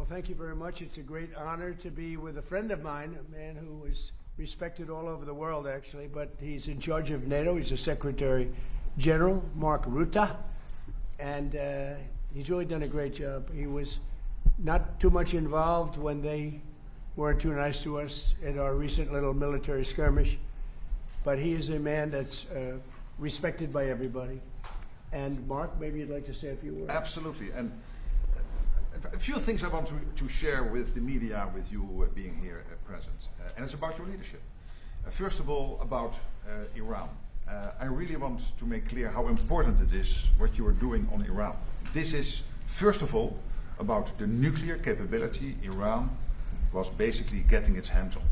thank you very much. It's a great honor to be with a friend of mine, a man who is respected all over the world, actually, but he's in charge of NATO. He's the Secretary-General, Mark Rutte, and he's really done a great job. He was not too much involved when they weren't too nice to us in our recent little military skirmish, but he is a man that's respected by everybody. And Mark, maybe you'd like to say a few words. Absolutely. And a few things I want to share with the media, with you being here present. And it's about your leadership. First of all, about Iran. I really want to make clear how important it is what you are doing on Iran. This is, first of all, about the nuclear capability Iran was basically getting its hands on.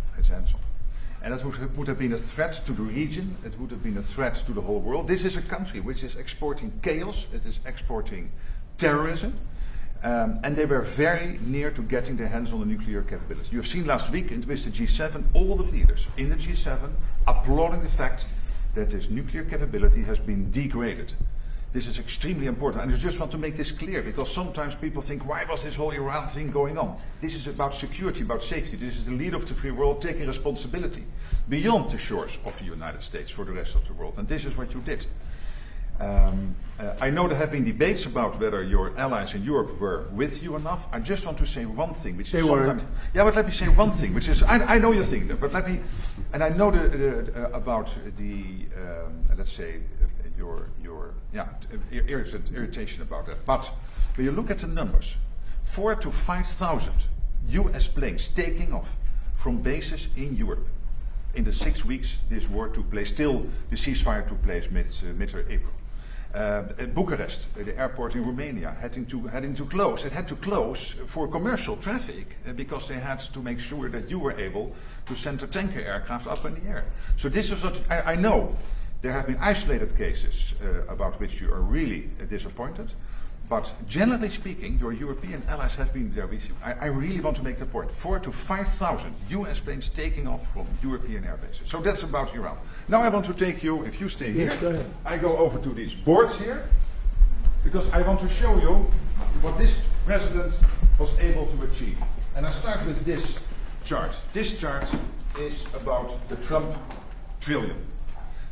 And that would have been a threat to the region, it would have been a threat to the whole world. This is a country which is exporting chaos, it is exporting terrorism, and they were very near to getting their hands on the nuclear capability. You have seen last week with the G7, all the leaders in the G7 applauding the fact that this nuclear capability has been degraded. This is extremely important, and I just want to make this clear, because sometimes people think, why was this whole Iran thing going on? This is about security, about safety. This is the leader of the free world taking responsibility beyond the shores of the United States for the rest of the world, and this is what you did. I know there have been debates about whether your allies in Europe were with you enough. I just want to say one thing, which they is sometimes... weren't. Yeah, but let me say one thing, which is, I know you think that, but let me... And I know about the, let's say, your irritation about that. But when you look at the numbers, 4,000 to 5,000 US planes taking off from bases in Europe in the 6 weeks this war took place. Still, the ceasefire took place mid-April. Bucharest, the airport in Romania, having to close. It had to close for commercial traffic because they had to make sure that you were able to send a tanker aircraft up in the air. So this is what I know. There have been isolated cases about which you are really disappointed, but generally speaking, your European allies have been there with you. I really want to make the point. 4,000 to 5,000 US planes taking off from European air bases. So that's about Iran. Now I want to take you, if you stay here, yes, go ahead. I go over to these boards here, because I want to show you what this president was able to achieve. And I start with this chart. This chart is about the Trump trillion.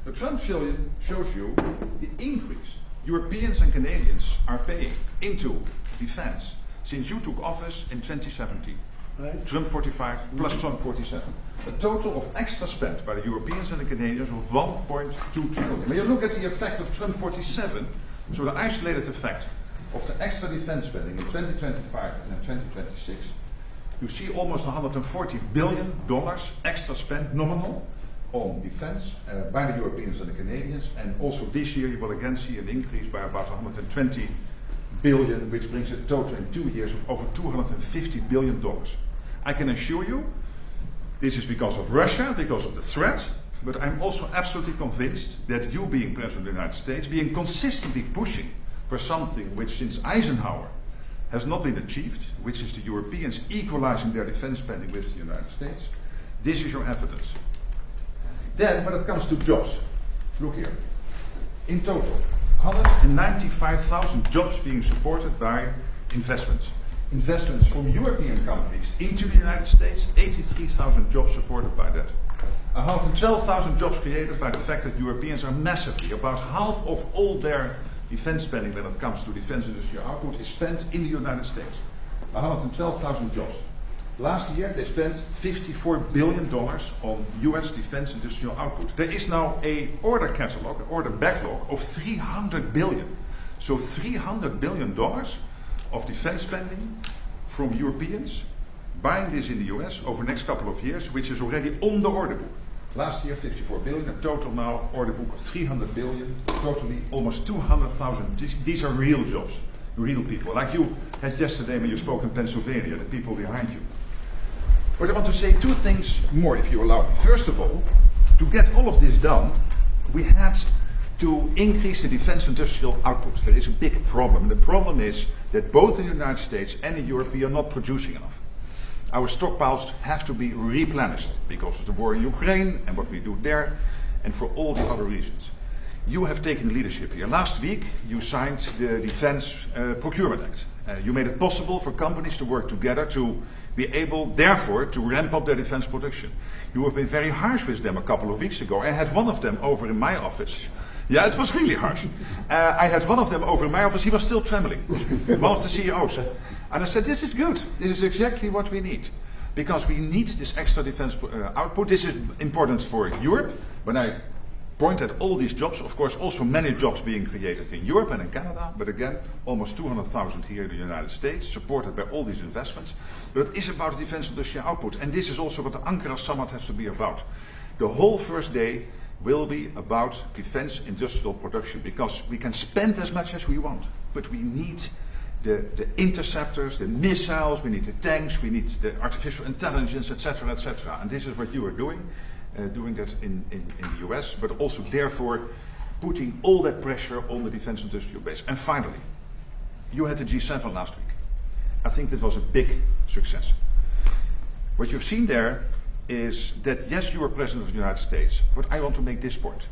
The Trump trillion shows you the increase Europeans and Canadians are paying into defense since you took office in 2017. Right. Trump 45 plus Trump 47. A total of extra spent by the Europeans and the Canadians of 1.2 trillion. When you look at the effect of Trump 47, so the isolated effect of the extra defense spending in 2025 and in 2026, you see almost $140 billion extra spent nominal on defense by the Europeans and the Canadians, and also this year you will again see an increase by about 120 billion, which brings a total in 2 years of over $250 billion. I can assure you this is because of Russia, because of the threat, but I'm also absolutely convinced that you, being President of the United States, being consistently pushing for something which since Eisenhower has not been achieved, which is the Europeans equalizing their defense spending with the United States, this is your evidence. Then, when it comes to jobs, look here. In total, 195,000 jobs being supported by investments. Investments from European companies into the United States, 83,000 jobs supported by that. 112,000 jobs created by the fact that Europeans are massively, about half of all their defense spending when it comes to defense industrial output is spent in the United States. 112,000 jobs. Last year they spent $54 billion on US defense industrial output. There is now an order catalog, an order backlog of $300 billion. So $300 billion of defense spending from Europeans, buying this in the US over the next couple of years, which is already on the order book. Last year 54 billion, a total now order book of 300 billion, totally almost 200,000. These are real jobs, real people. Like you had yesterday when you spoke in Pennsylvania, the people behind you. But I want to say two things more, if you allow me. First of all, to get all of this done, we had to increase the defense industrial output. There is a big problem. The problem is that both in the United States and in Europe we are not producing enough. Our stockpiles have to be replenished because of the war in Ukraine and what we do there, and for all the other reasons. You have taken leadership here. Last week you signed the Defense Procurement Act. You made it possible for companies to work together to be able, therefore, to ramp up their defense production. You have been very harsh with them a couple of weeks ago. I had one of them over in my office. Yeah, it was really harsh. I had one of them over in my office. He was still trembling. One of the CEOs. And I said, this is good. This is exactly what we need. Because we need this extra defense output. This is important for Europe. When I point at all these jobs, of course, also many jobs being created in Europe and in Canada, but again, almost 200,000 here in the United States, supported by all these investments. But it is about defense industrial output, and this is also what the Ankara summit has to be about. The whole first day will be about defense industrial production, because we can spend as much as we want, but we need the interceptors, the missiles, we need the tanks, we need the artificial intelligence, etc., etc. And this is what you are doing that in the US, but also therefore putting all that pressure on the defense industrial base. And finally, you had the G7 last week. I think that was a big success. What you've seen there is that, yes, you are President of the United States, but I want to make this point.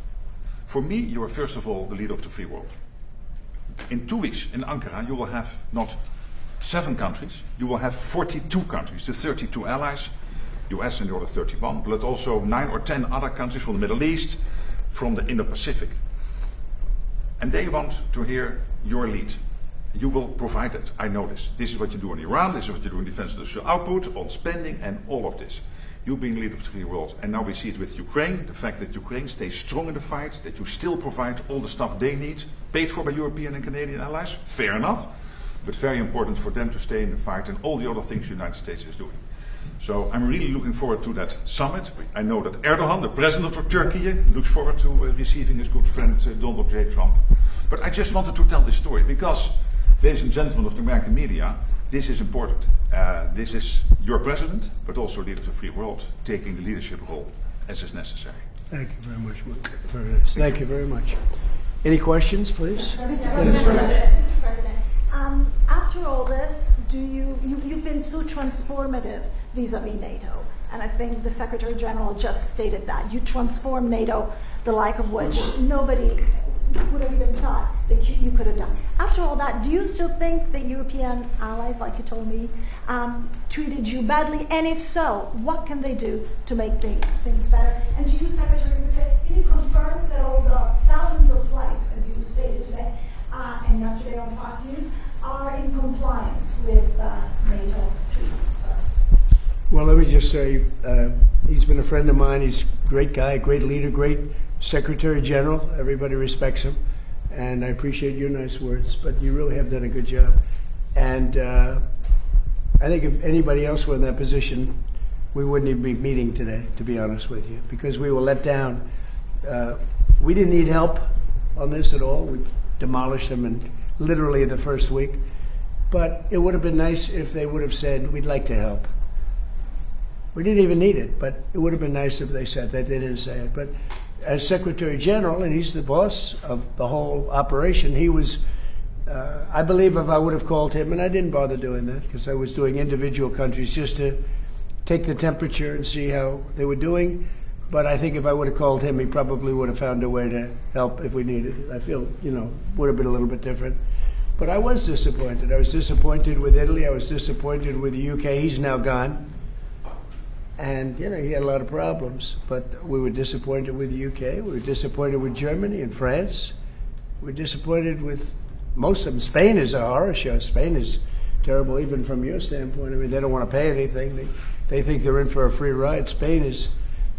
For me, you are first of all the leader of the free world. In 2 weeks in Ankara, you will have not 7 countries, you will have 42 countries, the 32 allies, US and the other 31, but also 9 or 10 other countries from the Middle East, from the Indo-Pacific. And they want to hear your lead. You will provide it, I know this. This is what you do in Iran, this is what you do in defense industrial output, on spending, and all of this. You being leader of the free world. And now we see it with Ukraine, the fact that Ukraine stays strong in the fight, that you still provide all the stuff they need, paid for by European and Canadian allies, fair enough, but very important for them to stay in the fight and all the other things the United States is doing. So I'm really looking forward to that summit. I know that Erdogan, the president of Turkey, looks forward to receiving his good friend Donald J. Trump. But I just wanted to tell this story because, ladies and gentlemen of the American media, this is important. This is your president, but also leader of the free world, taking the leadership role as is necessary. Thank you very much for this. Thank you very much. Any questions, please? Mr. President, after all this, you've been so transformative vis-a-vis NATO, and I think the Secretary General just stated that. You transformed NATO, the like of which nobody would have even thought that you could have done. After all that, do you still think that European allies, like you told me, treated you badly? And if so, what can they do to make things better? And to you, Secretary Rutte, can you confirm that all the thousands of flights, as you stated today and yesterday on Fox News, are in compliance with NATO treaties? Well, let me just say, he's been a friend of mine. He's a great guy, great leader, great Secretary General. Everybody respects him. And I appreciate your nice words, but you really have done a good job. And I think if anybody else were in that position, we wouldn't even be meeting today, to be honest with you, because we were let down. We didn't need help on this at all. We demolished them in literally the first week. But it would have been nice if they would have said, we'd like to help. We didn't even need it, but it would have been nice if they said that. They didn't say it. But as Secretary General, and he's the boss of the whole operation, he was, I believe if I would have called him, and I didn't bother doing that because I was doing individual countries just to take the temperature and see how they were doing. But I think if I would have called him, he probably would have found a way to help if we needed it. I feel, would have been a little bit different. But I was disappointed. I was disappointed with Italy. I was disappointed with the UK. He's now gone. And, he had a lot of problems. But we were disappointed with the UK. We were disappointed with Germany and France. We were disappointed with most of them. Spain is a horror show. Spain is terrible, even from your standpoint. I mean, they don't want to pay anything. They think they're in for a free ride. Spain is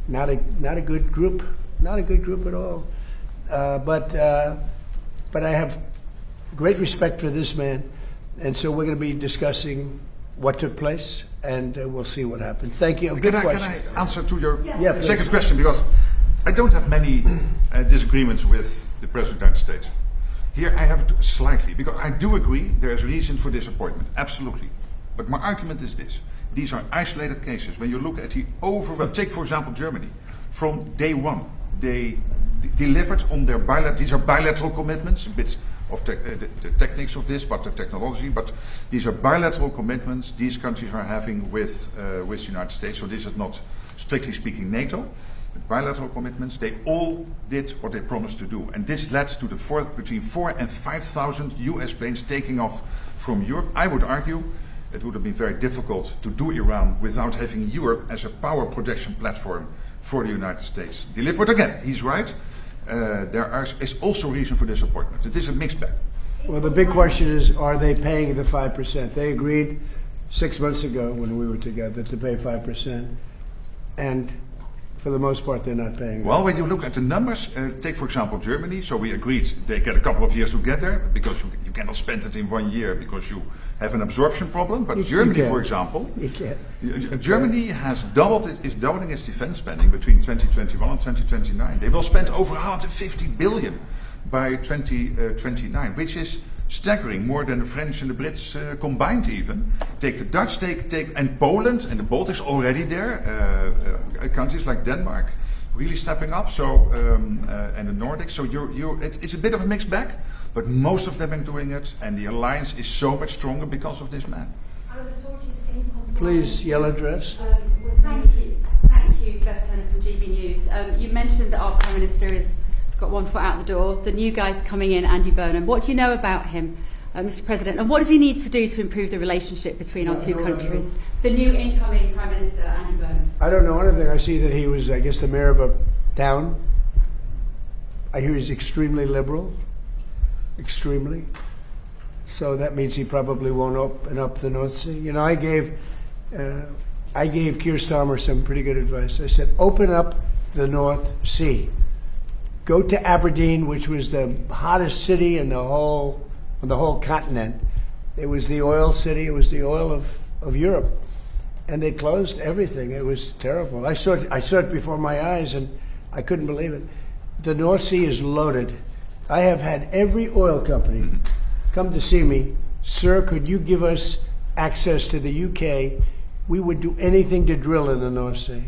not a good group. Not a good group at all. But I have great respect for this man. And so we're going to be discussing what took place, and we'll see what happened. Thank you. Good question. Can I answer to your Yes. second question? Because I don't have many disagreements with the President of the United States. Here I have slightly, because I do agree there is reason for disappointment, absolutely. But my argument is this. These are isolated cases. When you look at the take for example Germany. From day one, they delivered on their these are bilateral commitments, a bit of the techniques of this, but the technology, but these are bilateral commitments these countries are having with the United States, so this is not, strictly speaking, NATO. bilateral commitments, they all did what they promised to do. And this led to between 4,000 and 5,000 US planes taking off from Europe. I would argue it would have been very difficult to do Iran without having Europe as a power projection platform for the United States. But again, he's right. There is also reason for disappointment. It is a mixed bag. Well, the big question is, are they paying the 5%? They agreed 6 months ago when we were together to pay 5%. And for the most part, they're not paying. Well, when you look at the numbers, take for example Germany. So we agreed they get a couple of years to get there because you cannot spend it in 1 year because you have an absorption problem. But Germany, for example, Germany is doubling its defense spending between 2021 and 2029. They will spend over 150 billion by 2029, which is staggering, more than the French and the Brits combined even. Take the Dutch, and Poland and the Baltics already there. Countries like Denmark really stepping up. So and the Nordics. So it's a bit of a mixed bag, but most of them are doing it, and the alliance is so much stronger because of this man. Please, yellow dress. Thank you, Beth Turner from GB News. You mentioned that our Prime Minister has got one foot out the door. The new guy's coming in, Andy Burnham. What do you know about him, Mr. President? And what does he need to do to improve the relationship between our two countries? The new incoming Prime Minister, Andy Burnham. I don't know anything. I see that he was, I guess, the mayor of a town. I hear he's extremely liberal. Extremely. So that means he probably won't open up the North Sea. You know, I gave Keir Starmer some pretty good advice. I said, open up the North Sea. Go to Aberdeen, which was the hottest city in the whole continent. It was the oil city. It was the oil of Europe, and they closed everything. It was terrible. I saw it before my eyes, and I couldn't believe it. The North Sea is loaded. I have had every oil company come to see me. Sir, could you give us access to the UK? We would do anything to drill in the North Sea,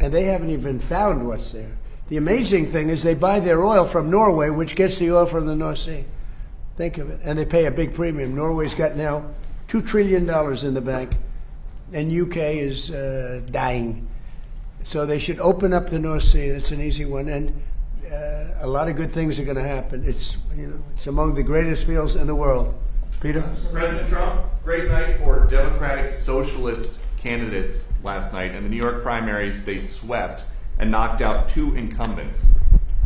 and they haven't even found what's there. The amazing thing is they buy their oil from Norway, which gets the oil from the North Sea. Think of it. And they pay a big premium. Norway's got now $2 trillion in the bank, and UK is dying. So they should open up the North Sea. It's an easy one. And a lot of good things are going to happen. It's among the greatest fields in the world. Peter? President Trump, great night for Democratic Socialist candidates last night. In the New York primaries, they swept and knocked out 2 incumbents.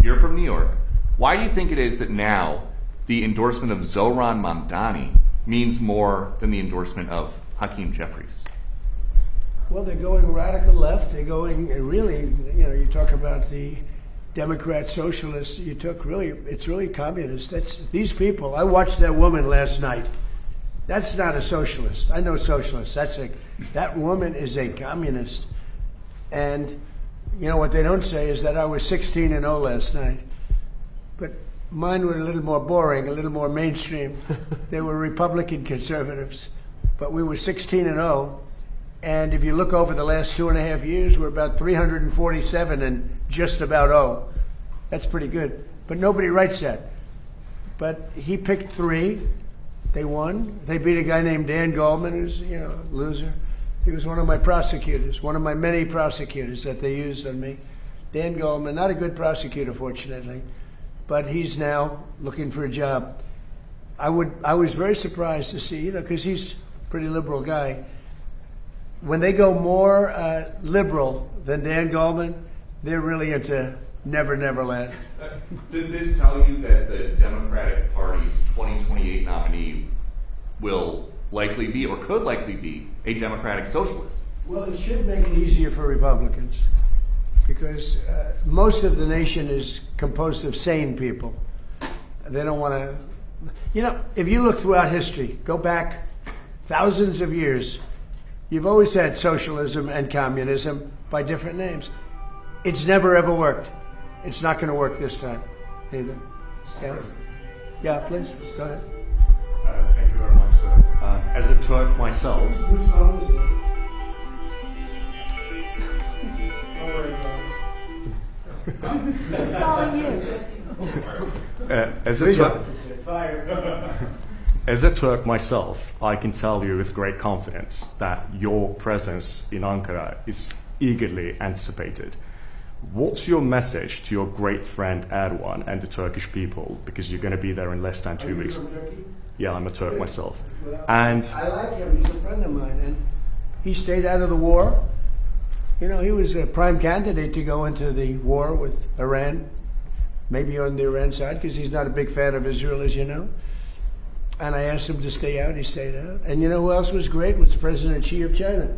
You're from New York. Why do you think it is that now the endorsement of Zohran Mamdani means more than the endorsement of Hakeem Jeffries? Well, they're going radical left. They're going really, you talk about the Democrat socialists. It's really communist. These people. I watched that woman last night. That's not a socialist. I know socialists. That woman is a communist. And what they don't say is that I was 16-0 last night. But mine were a little more boring, a little more mainstream. They were Republican conservatives. But we were 16-0. And if you look over the last 2.5 years, we're about 347 and just about 0. That's pretty good. But nobody writes that. But he picked 3. They won. They beat a guy named Dan Goldman, who's, a loser. He was one of my prosecutors, one of my many prosecutors that they used on me. Dan Goldman, not a good prosecutor, fortunately, but he's now looking for a job. I was very surprised to see, because he's a pretty liberal guy. When they go more liberal than Dan Goldman, they're really into Never Never Land. Does this tell you that the Democratic Party's 2028 nominee will likely be, or could likely be, a Democratic Socialist? Well, it should make it easier for Republicans, because most of the nation is composed of sane people. They don't want to, if you look throughout history, go back thousands of years, you've always had socialism and communism by different names. It's never ever worked. It's not going to work this time either. Yeah, please, go ahead. Thank you very much, sir. As a Turk myself, Whose phone is it? Don't worry about it. Who's calling you? As a Turk myself, I can tell you with great confidence that your presence in Ankara is eagerly anticipated. What's your message to your great friend Erdogan and the Turkish people? Because you're going to be there in less than 2 weeks. From Turkey? Yeah, I'm a Turk myself. Well, And I like him. He's a friend of mine, and he stayed out of the war. You know, he was a prime candidate to go into the war with Iran, maybe on the Iran side, because he's not a big fan of Israel, as you know. And I asked him to stay out. He stayed out. And you know who else was great? Was President Xi of China.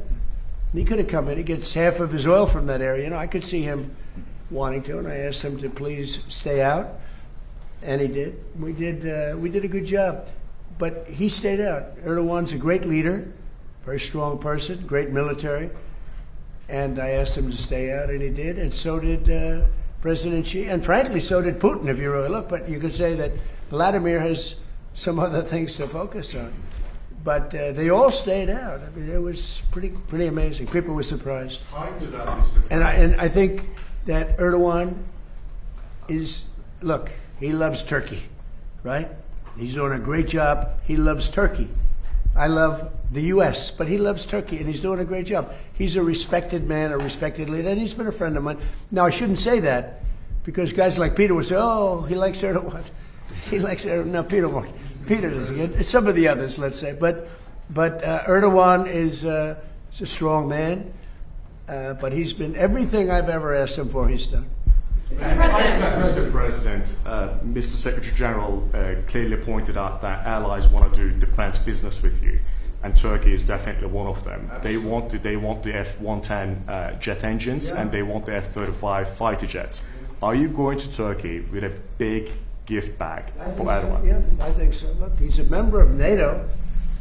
He could have come in. He gets half of his oil from that area. You know, I could see him wanting to, and I asked him to please stay out, and he did. We did a good job, but he stayed out. Erdogan's a great leader, very strong person, great military, and I asked him to stay out, and he did, and so did President Xi, and frankly, so did Putin, if you really look. But you could say that Vladimir has some other things to focus on. But they all stayed out. I mean, it was pretty amazing. People were surprised. And I think that Erdogan is, look, he loves Turkey, right? He's doing a great job. He loves Turkey. I love the U.S., but he loves Turkey, and he's doing a great job. He's a respected man, a respected leader, and he's been a friend of mine. Now, I shouldn't say that, because guys like Peter will say, oh, he likes Erdogan. He likes Erdogan. No, Peter won't. Peter doesn't get it. Some of the others, let's say. But Erdogan is a strong man, but he's been everything I've ever asked him for, he's done. Mr. President, Mr. Secretary-General clearly pointed out that allies want to do defense business with you, and Turkey is definitely one of them. They want the F-110 jet engines, and they want the F-35 fighter jets. Are you going to Turkey with a big gift bag for Erdogan? Yeah, I think so. Look, he's a member of NATO.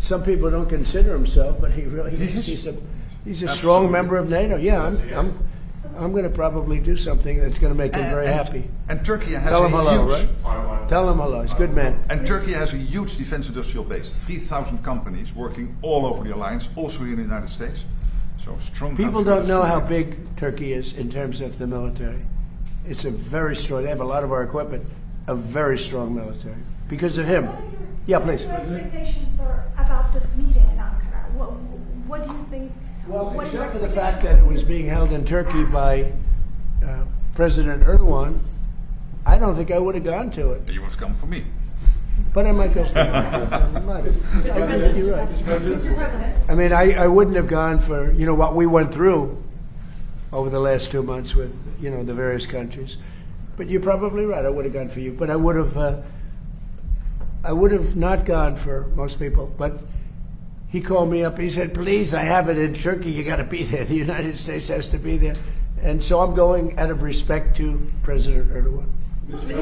Some people don't consider himself, but he really is. He's a strong member of NATO. Yeah, I'm going to probably do something that's going to make him very happy. And Turkey has Tell him hello, huge, right? Tell him hello. He's a good man. And Turkey has a huge defense industrial base. 3,000 companies working all over the alliance, also here in the United States. So strong. People don't know how big Turkey is in terms of the military. It's a very strong. They have a lot of our equipment. A very strong military because of him. Yeah, please. Your expectations, sir, about this meeting in Ankara? What do you think? Well, what are your except for the expectations? fact that it was being held in Turkey by President Erdogan, I don't think I would have gone to it. You would come for me. But I might go for it. You're right. Mr. President. I mean, I wouldn't have gone for, you know, what we went through over the last 2 months with, you know, the various countries. But you're probably right. I would have gone for you. But I would have not gone for most people. But he called me up. He said, please, I have it in Turkey. You got to be there. The United States has to be there. And so I'm going out of respect to President Erdogan. Mr.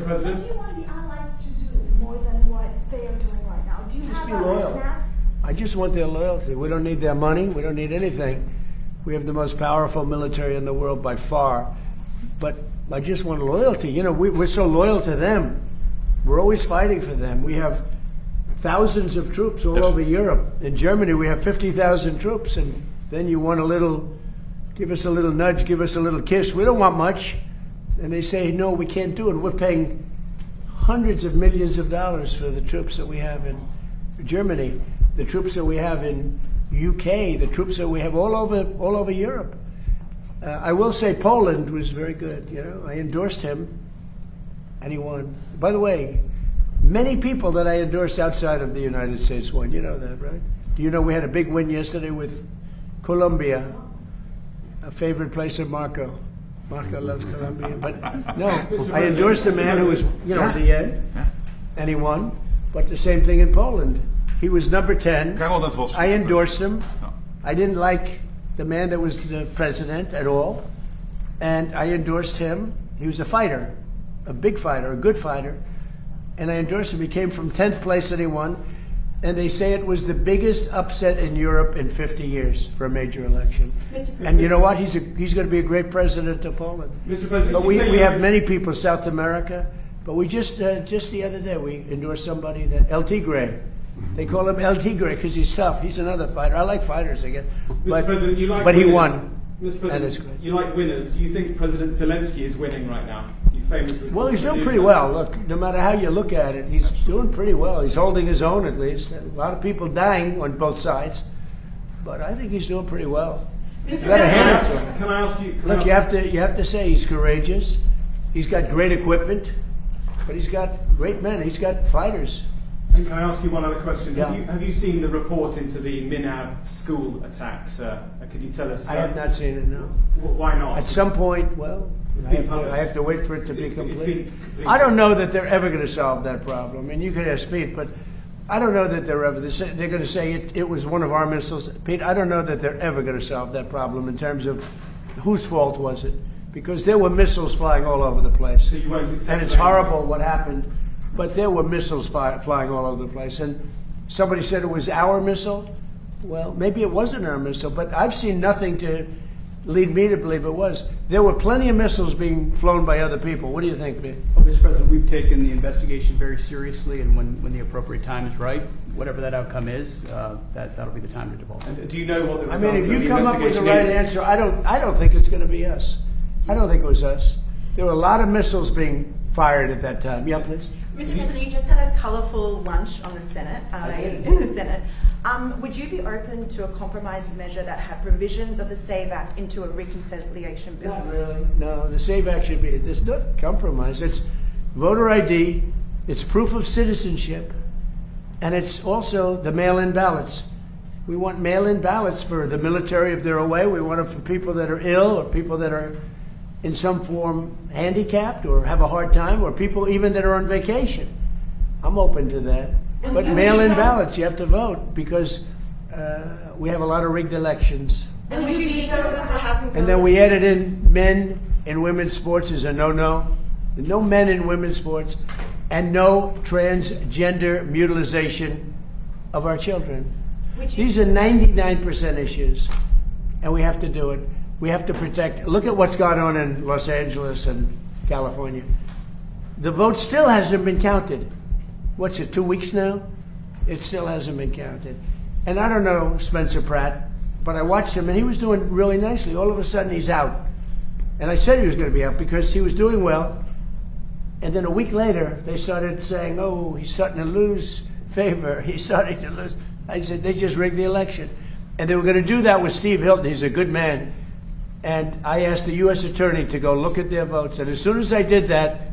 President, what do you want the allies to do more than what they are doing right now? Do you Just have be an loyal. ask? I just want their loyalty. We don't need their money. We don't need anything. We have the most powerful military in the world by far. But I just want loyalty. You know, we're so loyal to them. We're always fighting for them. We have thousands of troops all over Europe. In Germany, we have 50,000 troops. And then you want give us a little nudge, give us a little kiss. We don't want much. And they say, no, we can't do it. We're paying hundreds of millions of dollars for the troops that we have in Germany, the troops that we have in UK, the troops that we have all over Europe. I will say Poland was very good. You know, I endorsed him, and he won. By the way, many people that I endorsed outside of the United States won. You know that, right? Do you know we had a big win yesterday with Colombia, a favorite place of Marco. Marco loves Colombia, but no, I endorsed a man who was, you know, at the end, and he won. But the same thing in Poland. He was number 10. Karel den Vos. I endorsed him. I didn't like the man that was the president at all, and I endorsed him. He was a fighter, a big fighter, a good fighter, and I endorsed him. He came from 10th place and he won, and they say it was the biggest upset in Europe in 50 years for a major election. And you know what? He's going to be a great president of Poland. Mr. President, But we have many people, South America, but we just the other day, we endorsed somebody, that El Tigre. They call him El Tigre because he's tough. He's another fighter. I like fighters again. Mr. President, you like but he winners. won. Mr. And it's President, good. you like winners. Do you think President Zelensky is winning right now? You famously. Well, he's doing pretty well. Look, no matter how you look at it, he's doing pretty well. He's holding his own, at least. A lot of people dying on both sides, but I think he's doing pretty well. You gotta hand it to him. Can I ask you? Look, you have to say he's courageous. He's got great equipment, but he's got great men. He's got fighters. And can I ask you one other question? Yeah. Have you seen the report into the Minab school attack, sir? Could you tell us? I have not seen it, no. Why not? At some point, well, I have to wait for it to be complete. I don't know that they're ever going to solve that problem. I mean, you could ask Pete, but I don't know that they're going to say it was one of our missiles. Pete, I don't know that they're ever going to solve that problem in terms of whose fault was it, because there were missiles flying all over the place. So you won't accept And it's blame? horrible what happened, but there were missiles flying all over the place. And somebody said it was our missile. Well, maybe it wasn't our missile, but I've seen nothing to lead me to believe it was. There were plenty of missiles being flown by other people. What do you think, Pete? Well, Mr. President, we've taken the investigation very seriously, and when the appropriate time is right, whatever that outcome is, that'll be the time to divulge. And do you know what the I results mean, if of you the come up with the investigation right is? answer, I don't think it's going to be us. I don't think it was us. There were a lot of missiles being fired at that time. Yeah, please. Mr. President, you just had a colourful lunch on the Senate, in the Senate. Would you be open to a compromise measure that had provisions of the SAVE Act into a reconciliation bill? Not really. No, the SAVE Act should be, it's not compromise. It's voter ID, it's proof of citizenship, and it's also the mail-in ballots. We want mail-in ballots for the military if they're away. We want them for people that are ill or people that are in some form handicapped or have a hard time, or people even that are on vacation. I'm open to that. But mail-in ballots, you have to vote because we have a lot of rigged elections. And would you veto the housing bill? And then we added in men in women's sports is a no-no. No men in women's sports, and no transgender mutilization of our children. These are 99% issues, and we have to do it. We have to protect. Look at what's gone on in Los Angeles and California. The vote still hasn't been counted. What's it, 2 weeks now? It still hasn't been counted. And I don't know Spencer Pratt, but I watched him, and he was doing really nicely. All of a sudden, he's out. And I said he was going to be out because he was doing well. And then a week later, they started saying, oh, he's starting to lose favor. He's starting to lose. I said, they just rigged the election. And they were going to do that with Steve Hilton. He's a good man. And I asked the U.S. Attorney to go look at their votes. And as soon as I did that,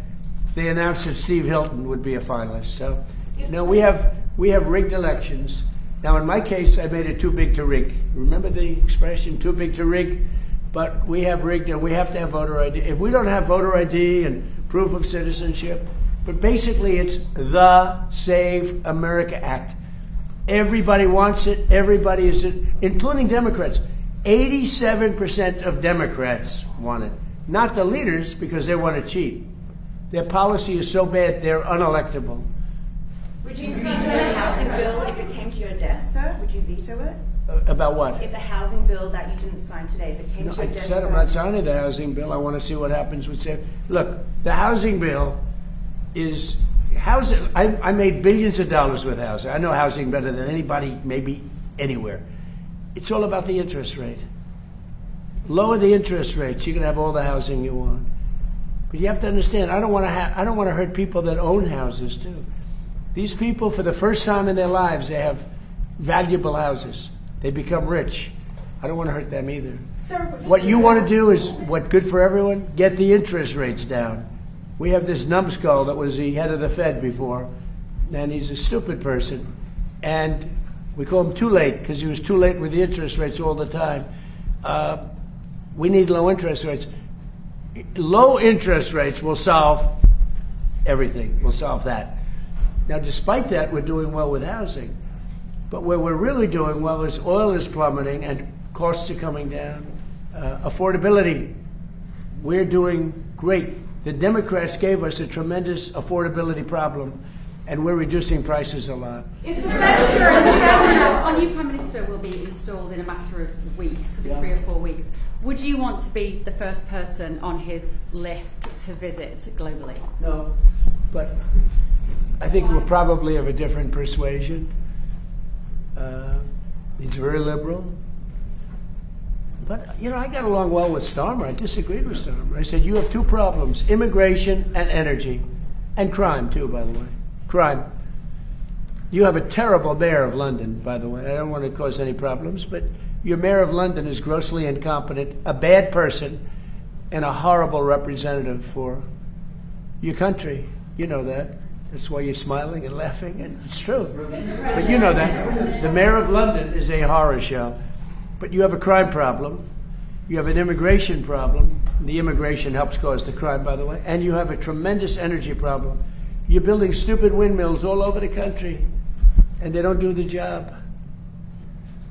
they announced that Steve Hilton would be a finalist. So, we have rigged elections. Now, in my case, I made it too big to rig. Remember the expression, too big to rig? But we have rigged, and we have to have voter ID. If we don't have voter ID and proof of citizenship, but basically it's the Save America Act. Everybody wants it. Everybody is it, including Democrats. 87% of Democrats want it. Not the leaders, because they want to cheat. Their policy is so bad, they're unelectable. Would you veto the housing bill if it came to your desk, sir? Would you veto it? About what? If the housing bill that you didn't sign today, if it came to I your desk... said I'm not signing the housing bill. I want to see what happens with Save. Look, the housing bill is... Housing. I made billions of dollars with housing. I know housing better than anybody, maybe anywhere. It's all about the interest rate. Lower the interest rates, you can have all the housing you want. But you have to understand, I don't want to hurt people that own houses too. These people, for the first time in their lives, they have valuable houses. They become rich. I don't want to hurt them either. Sir, What you want to do is what good for everyone? Get the interest rates down. We have this numbskull that was the head of the Fed before, and he's a stupid person. And we call him too late because he was too late with the interest rates all the time. We need low interest rates. Low interest rates will solve everything. We'll solve that. Now, despite that, we're doing well with housing. But where we're really doing well is oil is plummeting and costs are coming down. Affordability, we're doing great. The Democrats gave us a tremendous affordability problem, and we're reducing prices a lot. Our new Prime Minister will be installed in a matter of weeks, could be 3 or 4 weeks. Would you want to be the first person on his list to visit globally? No, but I think we're probably of a different persuasion. He's very liberal. But, I got along well with Starmer. I disagreed with Starmer. I said, you have two problems, immigration and energy. And crime, too, by the way. Crime. You have a terrible mayor of London, by the way. I don't want to cause any problems, but your mayor of London is grossly incompetent, a bad person, and a horrible representative for your country. You know that. That's why you're smiling and laughing, and it's true. But you know that. The mayor of London is a horror show. But you have a crime problem. You have an immigration problem. The immigration helps cause the crime, by the way. And you have a tremendous energy problem. You're building stupid windmills all over the country, and they don't do the job.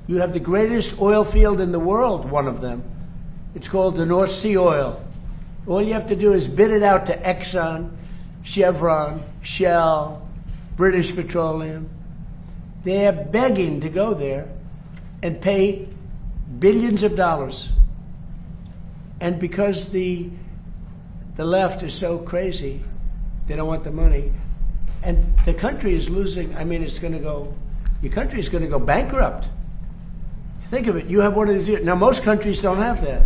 You have the greatest oil field in the world, one of them. It's called the North Sea oil. All you have to do is bid it out to Exxon, Chevron, Shell, British Petroleum. They're begging to go there and pay billions of dollars. And because the left is so crazy, they don't want the money. And the country is losing. I mean, your country is going to go bankrupt. Think of it. You have one of these. Now, most countries don't have that.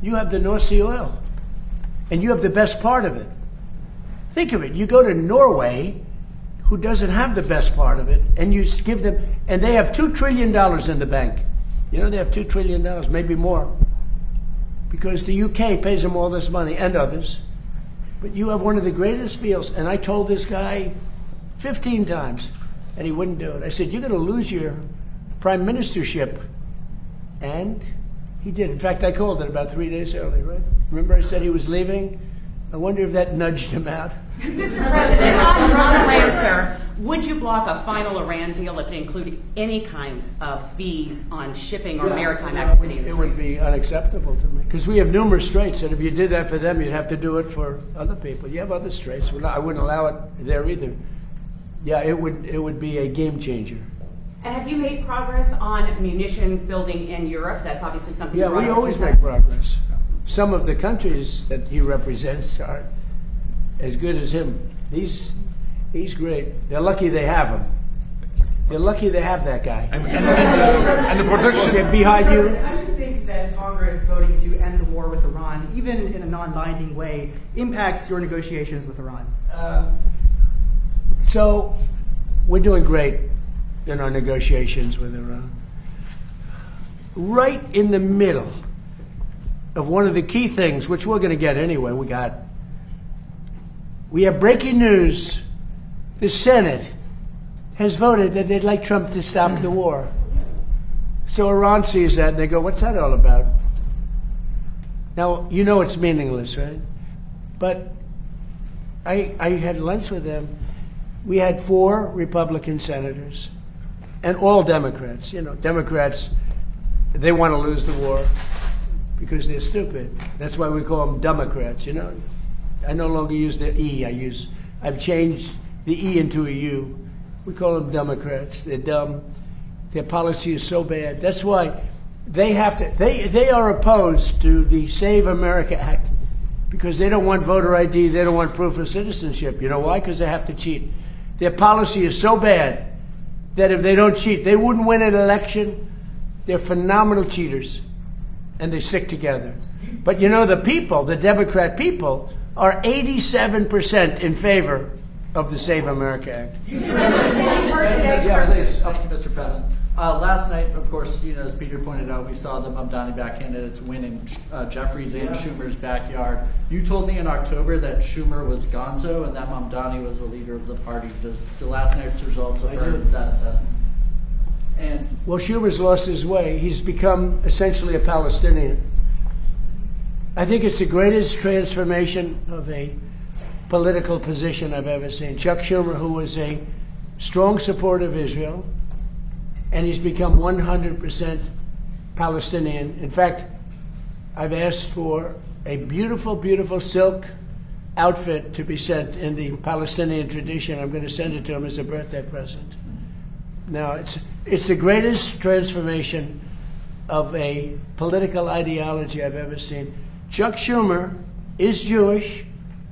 You have the North Sea oil, and you have the best part of it. Think of it. You go to Norway, who doesn't have the best part of it, and you give them, and they have $2 trillion in the bank. You know, they have $2 trillion, maybe more, because the UK pays them all this money and others. But you have one of the greatest fields, and I told this guy 15 times, and he wouldn't do it. I said, you're going to lose your prime ministership. And he did. In fact, I called it about 3 days early, right? Remember I said he was leaving? I wonder if that nudged him out. Mr. President, on Iran answer, would you block a final Iran deal if it included any kind of fees on shipping or maritime activity? It would be unacceptable to me. Because we have numerous straits, and if you did that for them, you'd have to do it for other people. You have other straits. I wouldn't allow it there either. Yeah, it would be a game changer. And have you made progress on munitions building in Europe? That's obviously something. Yeah, we always make progress. Some of the countries that he represents are as good as him. He's great. They're lucky they have him. They're lucky they have that guy. And the production. Okay, behind you. How do you think that Congress voting to end the war with Iran, even in a non-binding way, impacts your negotiations with Iran? So we're doing great in our negotiations with Iran. Right in the middle of one of the key things, which we're going to get anyway, we have breaking news. The Senate has voted that they'd like Trump to stop the war. So Iran sees that and they go, what's that all about? Now, you know it's meaningless, right? But I had lunch with them. We had 4 Republican senators and all Democrats. You know, Democrats, they want to lose the war because they're stupid. That's why we call them Democrats, you know. I no longer use the E. I've changed the E into a U. We call them Democrats. They're dumb. Their policy is so bad. That's why they are opposed to the Save America Act because they don't want voter ID. They don't want proof of citizenship. You know why? Because they have to cheat. Their policy is so bad that if they don't cheat, they wouldn't win an election. They're phenomenal cheaters, and they stick together. But you know, the people, the Democrat people, are 87% in favor of the Save America Act. Yeah, please. Thank you, Mr. President. Last night, of course, you know, as Peter pointed out, we saw the Mamdani back candidates win in Jeffries and Schumer's backyard. You told me in October that Schumer was gonzo and that Mamdani was the leader of the party. Does the last night's results affirm that assessment? And well, Schumer's lost his way. He's become essentially a Palestinian. I think it's the greatest transformation of a political position I've ever seen. Chuck Schumer, who was a strong supporter of Israel, and he's become 100% Palestinian. In fact, I've asked for a beautiful, beautiful silk outfit to be sent in the Palestinian tradition. I'm going to send it to him as a birthday present. Now, it's the greatest transformation of a political ideology I've ever seen. Chuck Schumer is Jewish,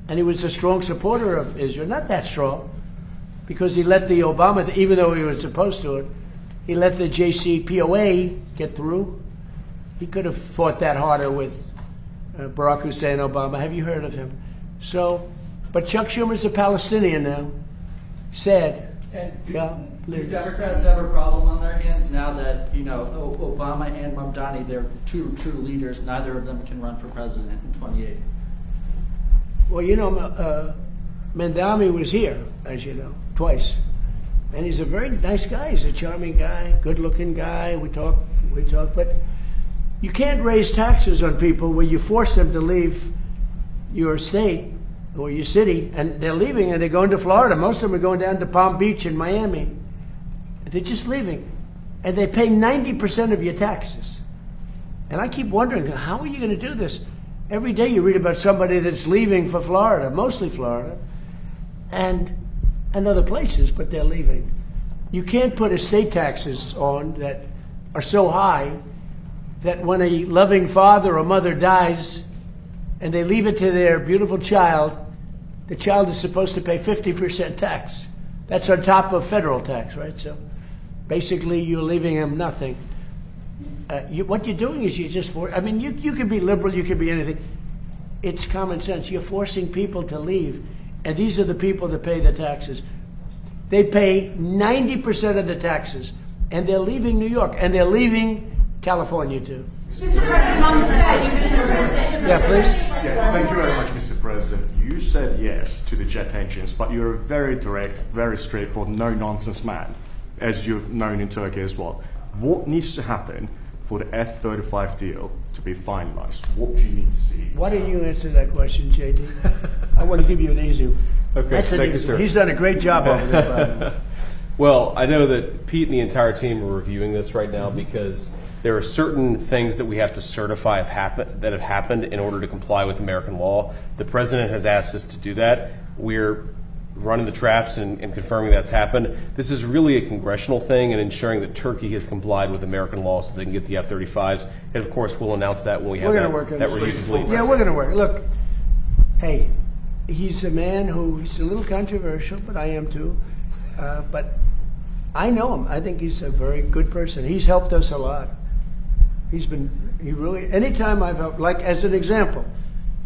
and he was a strong supporter of Israel. Not that strong, because he let the Obama, even though he was opposed to it, he let the JCPOA get through. He could have fought that harder with Barack Hussein Obama. Have you heard of him? So, but Chuck Schumer's a Palestinian now. Sad. And Yeah, do please. Democrats have a problem on their hands now that, Obama and Mamdani, they're two true leaders, neither of them can run for president in 28? Well, Mamdani was here, as you know, twice. And he's a very nice guy. He's a charming guy, good-looking guy. We talk, but you can't raise taxes on people when you force them to leave your state or your city, and they're leaving and they're going to Florida. Most of them are going down to Palm Beach and Miami. They're just leaving. And they pay 90% of your taxes. And I keep wondering, how are you going to do this? Every day you read about somebody that's leaving for Florida, mostly Florida, and other places, but they're leaving. You can't put estate taxes on that are so high that when a loving father or mother dies and they leave it to their beautiful child, the child is supposed to pay 50% tax. That's on top of federal tax, right? So basically you're leaving them nothing. What you're doing is you can be liberal, you can be anything. It's common sense. You're forcing people to leave. And these are the people that pay the taxes. They pay 90% of the taxes. And they're leaving New York. And they're leaving California, too. Yeah, please. Yeah, thank you very much, Mr. President. You said yes to the jet engines, but you're a very direct, very straightforward, no-nonsense man, as you're known in Turkey as well. What needs to happen for the F-35 deal to be finalized? What do you need to see? Why don't you answer that question, JD? I want to give you an easy one. Okay, That's an thank you, easy sir. one. He's done a great job over there, by the way. Well, I know that Pete and the entire team are reviewing this right now because there are certain things that we have to certify that have happened in order to comply with American law. The president has asked us to do that. We're running the traps and confirming that's happened. This is really a congressional thing and ensuring that Turkey has complied with American law so they can get the F-35s. And of course, we'll announce that when we have We're going to work on that this. review complete. Yeah, we're going to work. Look, hey, he's a man he's a little controversial, but I am too. But I know him. I think he's a very good person. He's helped us a lot. Anytime I've helped, like as an example,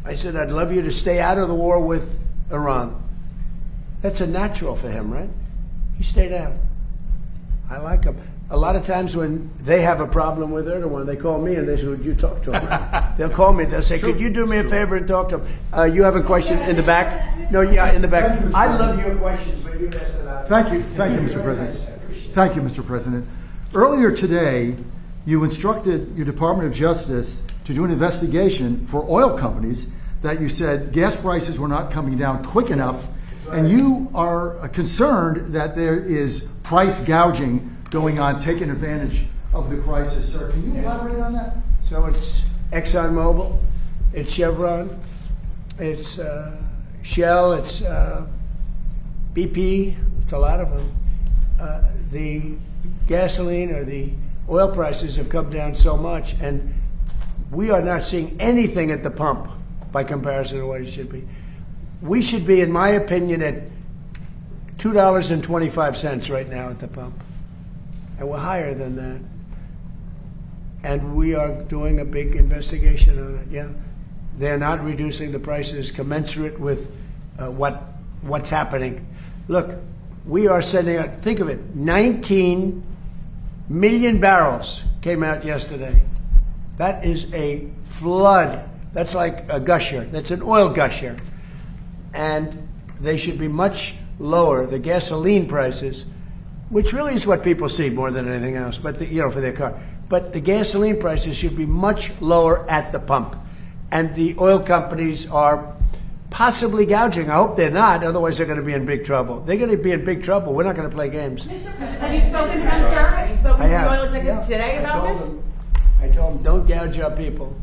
I said, I'd love you to stay out of the war with Iran. That's a natural for him, right? He stayed out. I like him. A lot of times when they have a problem with Erdogan, they call me and they say, would you talk to him? They'll call me. They'll say, could you do me a favor and talk to him? You have a question in the back? No, yeah, in the back. I love your questions, but you mess it up. Thank you, Mr. President. Thank you, Mr. President. Earlier today, you instructed your Department of Justice to do an investigation for oil companies that you said gas prices were not coming down quick enough, and you are concerned that there is price gouging going on, taking advantage of the crisis. Sir, can you elaborate on that? So it's ExxonMobil, it's Chevron, it's Shell, it's BP, it's a lot of them. The gasoline or the oil prices have come down so much, and we are not seeing anything at the pump by comparison to what it should be. We should be, in my opinion, at $2.25 right now at the pump. And we're higher than that. And we are doing a big investigation on it, yeah. They're not reducing the prices commensurate with what's happening. Look, we are sending out, think of it, 19 million barrels came out yesterday. That is a flood. That's like a gusher. That's an oil gusher. And they should be much lower, the gasoline prices, which really is what people see more than anything else, but for their car. But the gasoline prices should be much lower at the pump. And the oil companies are possibly gouging. I hope they're not, otherwise they're going to be in big trouble. They're going to be in big trouble. We're not going to play games. Have you spoken to them, sir? Have you spoken to the oil executive today about this? I told them, don't gouge our people.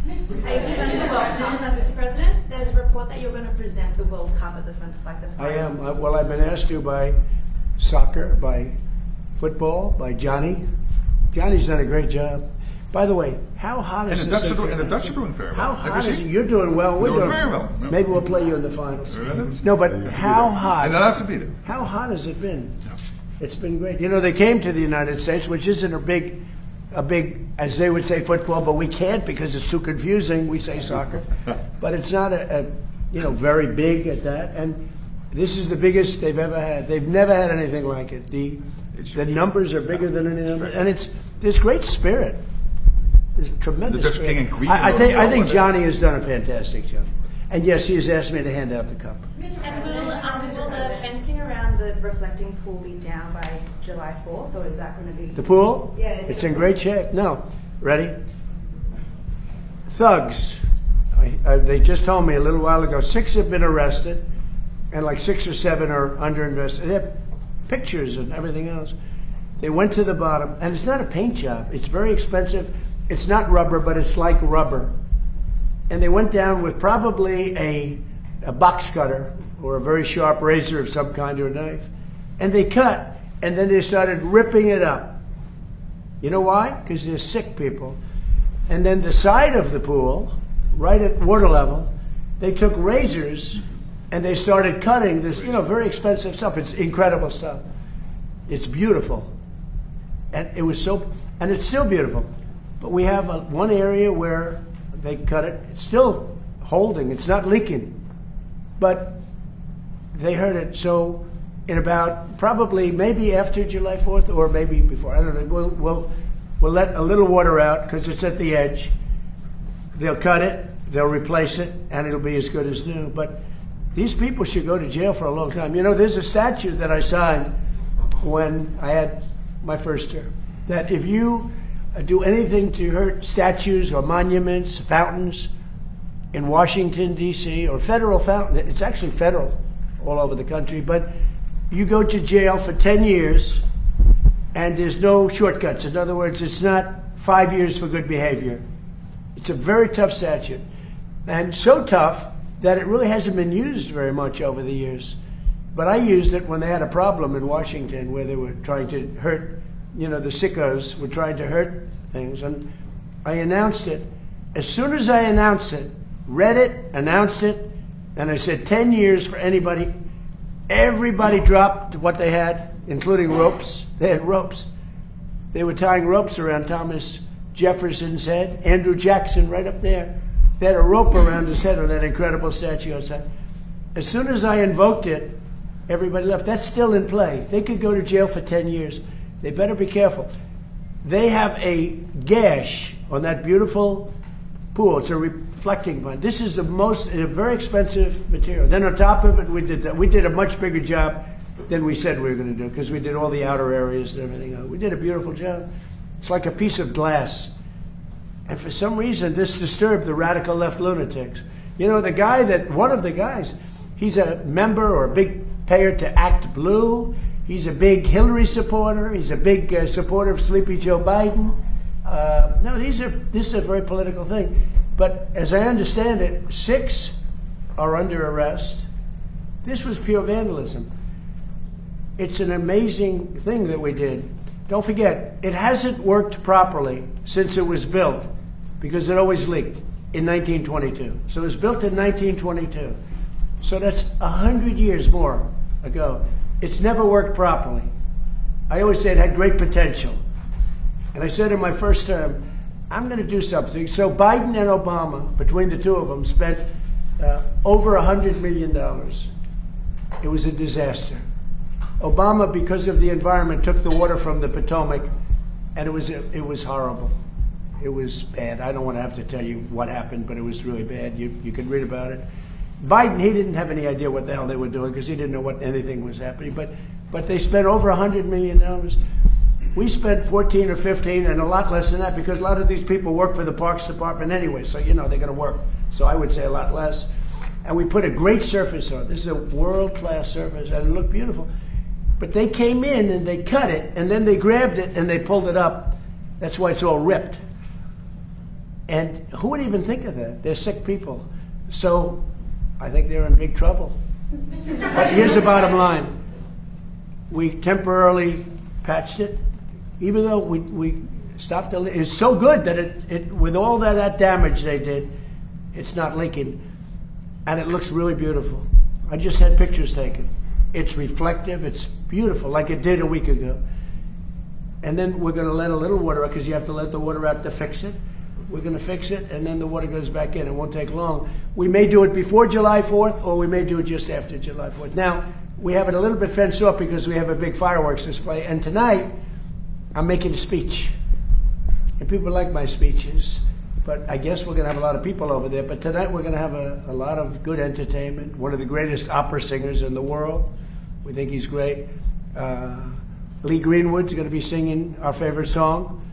Mr. President, there's a report that you're going to present the World Cup at the front, like the I am. Well, I've been asked to by soccer, by football, by Johnny. Johnny's done a great job. By the way, how hot is this? And the Dutch are doing very well. How hot is it? You're doing well. We're doing very well. No. Maybe we'll play you in the finals. No, but how hot? And they'll have to beat it. How hot has it been? It's been great. They came to the United States, which isn't a big, as they would say, football, but we can't because it's too confusing. We say soccer, but it's not a very big at that. And This is the biggest they've ever had. They've never had anything like it. The numbers are bigger than any number, and there's great spirit. There's tremendous The Dutch spirit. King and Queen. I think Johnny has done a fantastic job. And yes, he has asked me to hand out the cup. And will the fencing around the reflecting pool be down by July 4th, or is that going to be... The pool? Yeah. It's in great shape. No. Ready? Thugs. They just told me a little while ago, 6 have been arrested, and like 6 or 7 are under investigation. They have pictures and everything else. They went to the bottom, and it's not a paint job. It's very expensive. It's not rubber, but it's like rubber. And they went down with probably a box cutter or a very sharp razor of some kind or a knife, and they cut, and then they started ripping it up. You know why? Because they're sick people. And then the side of the pool, right at water level, they took razors and they started cutting this, very expensive stuff. It's incredible stuff. It's beautiful. And it's still beautiful. But we have one area where they cut it. It's still holding. It's not leaking. But they heard it. So in about probably maybe after July 4th or maybe before, I don't know, we'll let a little water out because it's at the edge. They'll cut it, they'll replace it, and it'll be as good as new. But these people should go to jail for a long time. There's a statute that I signed when I had my first term, that if you do anything to hurt statues or monuments, fountains in Washington, D.C., or federal fountain, it's actually federal all over the country, but you go to jail for 10 years and there's no shortcuts. In other words, it's not 5 years for good behavior. It's a very tough statute, and so tough that it really hasn't been used very much over the years. But I used it when they had a problem in Washington where they were trying to hurt, the sickos were trying to hurt things, and I announced it. As soon as I announced it, read it, announced it, and I said 10 years for anybody, everybody dropped what they had, including ropes. They had ropes. They were tying ropes around Thomas Jefferson's head, Andrew Jackson right up there. They had a rope around his head on that incredible statue outside. As soon as I invoked it, everybody left. That's still in play. They could go to jail for 10 years. They better be careful. They have a gash on that beautiful pool. It's a reflecting one. This is a very expensive material. Then on top of it, we did a much bigger job than we said we were going to do, because we did all the outer areas and everything else. We did a beautiful job. It's like a piece of glass. And for some reason, this disturbed the radical left lunatics. One of the guys, he's a member or a big payer to Act Blue. He's a big Hillary supporter. He's a big supporter of Sleepy Joe Biden. This is a very political thing. But as I understand it, 6 are under arrest. This was pure vandalism. It's an amazing thing that we did. Don't forget, it hasn't worked properly since it was built, because it always leaked in 1922. So it was built in 1922. So that's 100 years more ago. It's never worked properly. I always say it had great potential. And I said in my first term, I'm going to do something. So Biden and Obama, between the two of them, spent over $100 million. It was a disaster. Obama, because of the environment, took the water from the Potomac, and it was horrible. It was bad. I don't want to have to tell you what happened, but it was really bad. You can read about it. Biden, he didn't have any idea what the hell they were doing, because he didn't know what anything was happening. But they spent over $100 million. We spent 14 or 15, and a lot less than that, because a lot of these people work for the Parks Department anyway, so they're going to work. So I would say a lot less. And we put a great surface on. This is a world-class surface, and it looked beautiful. But they came in and they cut it, and then they grabbed it and they pulled it up. That's why it's all ripped. And who would even think of that? They're sick people. So I think they're in big trouble. But here's the bottom line. We temporarily patched it, even though we stopped the leak. It's so good that it with all that damage they did, it's not leaking. And it looks really beautiful. I just had pictures taken. It's reflective, it's beautiful, like it did a week ago. And then we're going to let a little water out, because you have to let the water out to fix it. We're going to fix it, and then the water goes back in. It won't take long. We may do it before July 4th, or we may do it just after July 4th. Now, we have it a little bit fenced off because we have a big fireworks display. And tonight, I'm making a speech. And people like my speeches. But I guess we're going to have a lot of people over there. But tonight, we're going to have a lot of good entertainment. One of the greatest opera singers in the world. We think he's great. Lee Greenwood's going to be singing our favorite song.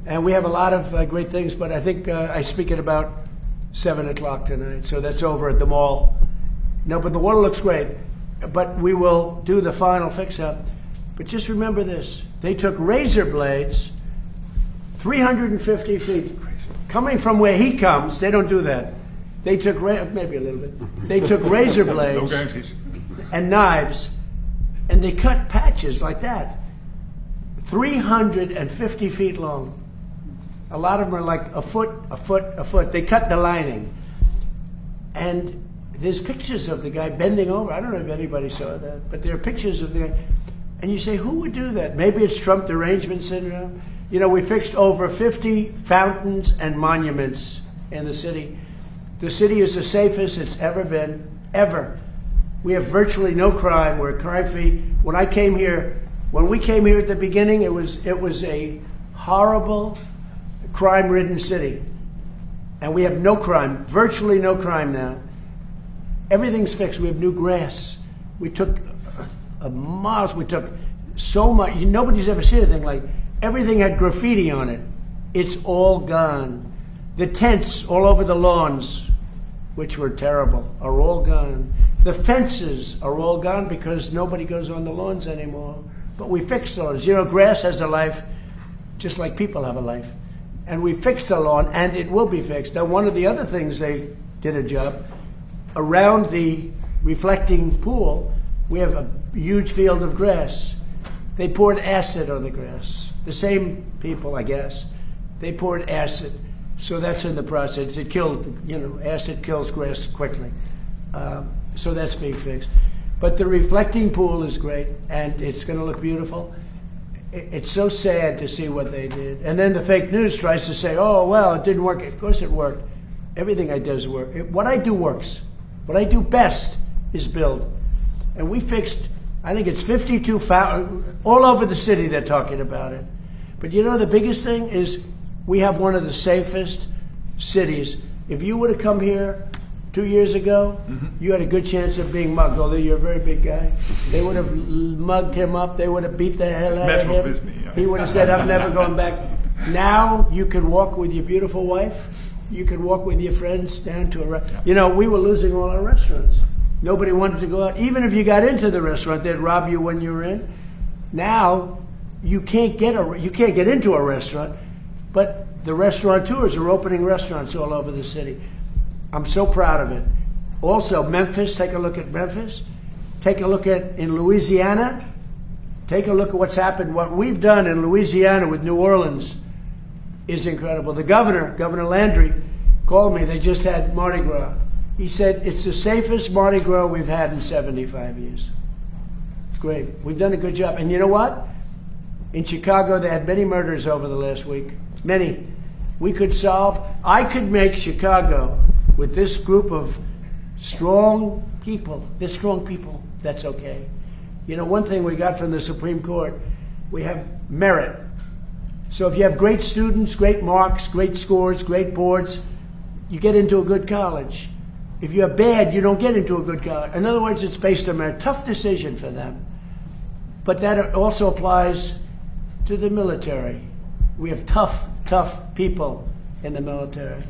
And we have a lot of great things, but I think I speak at about 7 o'clock tonight. So that's over at the mall. No, but the water looks great. But we will do the final fix-up. But just remember this. They took razor blades 350 feet. Coming from where he comes, they don't do that. They took, maybe a little bit. They took razor blades and knives, and they cut patches like that. 350 feet long. A lot of them are like a foot, a foot, a foot. They cut the lining. And there's pictures of the guy bending over. I don't know if anybody saw that, but there are pictures of the guy. And you say, who would do that? Maybe it's Trump derangement syndrome. You know, we fixed over 50 fountains and monuments in the city. The city is the safest it's ever been, ever. We have virtually no crime. We're crime-free. When we came here at the beginning, it was a horrible, crime-ridden city. And we have no crime, virtually no crime now. Everything's fixed. We have new grass. We took miles. We took so much. Nobody's ever seen anything like. Everything had graffiti on it. It's all gone. The tents all over the lawns, which were terrible, are all gone. The fences are all gone because nobody goes on the lawns anymore. But we fixed those. You know, grass has a life just like people have a life. And we fixed the lawn, and it will be fixed. Now, one of the other things they did a job, around the reflecting pool, we have a huge field of grass. They poured acid on the grass. The same people, I guess. They poured acid. So that's in the process. It killed, acid kills grass quickly. So that's being fixed. But the reflecting pool is great, and it's going to look beautiful. It's so sad to see what they did. And then the fake news tries to say, oh, well, it didn't work. Of course it worked. Everything I do works. What I do works. What I do best is build. And we fixed, I think it's 52 fountains. All over the city they're talking about it. But the biggest thing is we have one of the safest cities. If you would have come here 2 years ago, you had a good chance of being mugged, although you're a very big guy. They would have mugged him up. They would have beat the hell out of him. With me, yeah. He would have said, I'm never going back. Now you can walk with your beautiful wife. You can walk with your friends down to a restaurant. We were losing all our restaurants. Nobody wanted to go out. Even if you got into the restaurant, they'd rob you when you were in. Now you can't get into a restaurant, but the restaurateurs are opening restaurants all over the city. I'm so proud of it. Also, Memphis, take a look at Memphis. Take a look at in Louisiana. Take a look at what's happened. What we've done in Louisiana with New Orleans is incredible. The Governor Landry, called me. They just had Mardi Gras. He said, it's the safest Mardi Gras we've had in 75 years. It's great. We've done a good job. And you know what? In Chicago, they had many murders over the last week. Many. I could make Chicago with this group of strong people. That's okay. One thing we got from the Supreme Court, we have merit. So if you have great students, great marks, great scores, great boards, you get into a good college. If you're bad, you don't get into a good college. In other words, it's based on merit. Tough decision for them. But that also applies to the military. We have tough people in the military.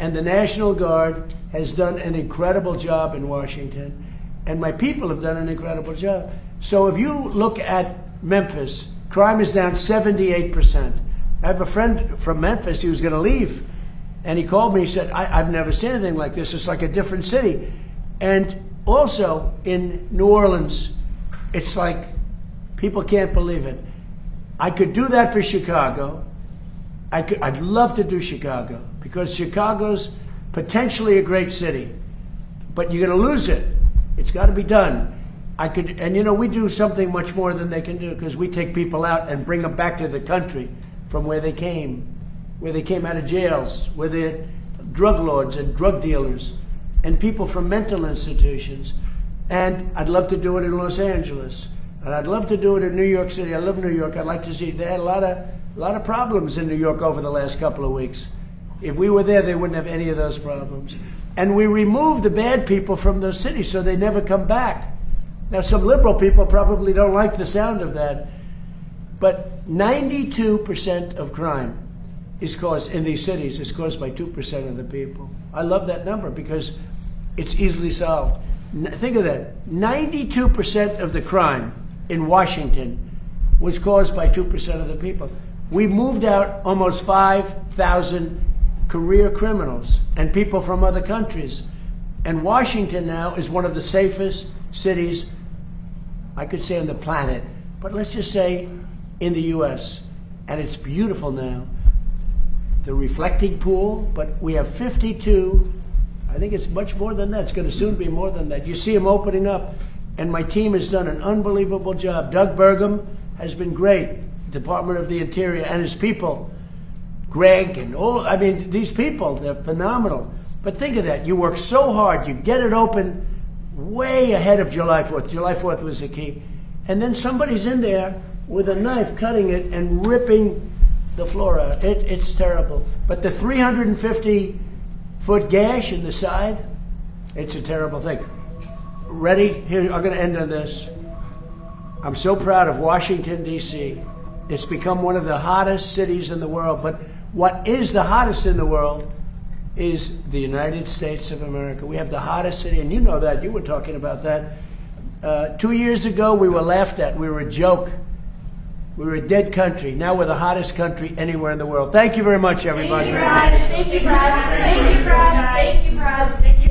And the National Guard has done an incredible job in Washington. And my people have done an incredible job. So if you look at Memphis, crime is down 78%. I have a friend from Memphis, he was going to leave. And he called me, he said, I've never seen anything like this. It's like a different city. And also in New Orleans, it's like people can't believe it. I could do that for Chicago. I'd love to do Chicago because Chicago's potentially a great city, but you're going to lose it. It's got to be done. We do something much more than they can do because we take people out and bring them back to the country from where they came. where they came out of jails, where they're drug lords and drug dealers and people from mental institutions. And I'd love to do it in Los Angeles. And I'd love to do it in New York City. I love New York. I'd like to see. They had a lot of problems in New York over the last couple of weeks. If we were there, they wouldn't have any of those problems. And we removed the bad people from those cities so they never come back. Now, some liberal people probably don't like the sound of that, but 92% of crime is caused in these cities is caused by 2% of the people. I love that number because it's easily solved. Think of that. 92% of the crime in Washington was caused by 2% of the people. We moved out almost 5,000 career criminals and people from other countries. And Washington now is one of the safest cities, I could say on the planet, but let's just say in the US. And it's beautiful now. The reflecting pool, but we have 52, I think it's much more than that. It's going to soon be more than that. You see them opening up, and my team has done an unbelievable job. Doug Burgum has been great, Department of the Interior, and his people. Greg and all, I mean, these people, they're phenomenal. But think of that. You work so hard. You get it open way ahead of July 4th. July 4th was the key. And then somebody's in there with a knife cutting it and ripping the floor out. It's terrible. But the 350-foot gash in the side, it's a terrible thing. Ready? Here, I'm going to end on this. I'm so proud of Washington, D.C. It's become one of the hottest cities in the world. But what is the hottest in the world is the United States of America. We have the hottest city, and you know that. You were talking about that. 2 years ago, we were laughed at. We were a joke. We were a dead country. Now we're the hottest country anywhere in the world. Thank you very much, everybody. Thank you, Press. Thank you, Press. Thank you, Press. Thank you, Press.